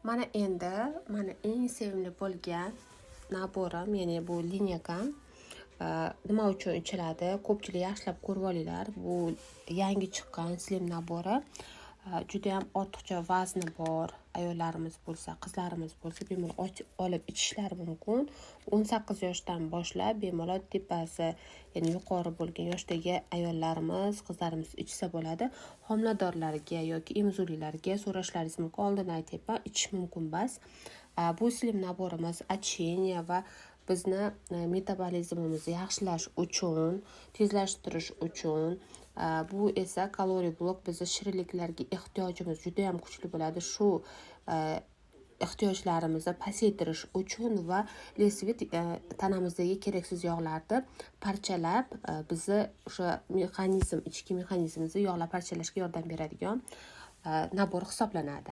Mana endi mana eng sevimli bo'lgan naborim, ya'ni bu linyakam nima uchun ichiladi? Ko'pchilik yaxshilab ko'rib olinglar. Bu yangi chiqqan slim nabori. Juda ham ortiqcha vazni bor ayollarimiz bo'lsa, qizlarimiz bo'lsa bemalol olib ichishlari mumkin. 18 yoshdan boshlab bemalol tepasi, ya'ni yuqori bo'lgan yoshdagi ayollarimiz, qizlarimiz ichsa bo'ladi. Homiladorlarga yoki emzorlilarga so'rashlaringiz mumkin. Oldin aytyapman, ichish mumkin bas. Bu slim naborimiz acheniya va bizni metabolizmimizni yaxshilash uchun, tezlashtirish uchun, bu esa kaloriya blok, bizni shirinliklarga ehtiyojimiz juda ham kuchli bo'ladi. Shu ehtiyojlarimizni pasaytirish uchun va lesvit tanamizdagi keraksiz yog'larni parchalab, bizni o'sha mexanizm, ichki mexanizmimizni yog'lab parchalashga yordam beradigan nabor hisoblanadi.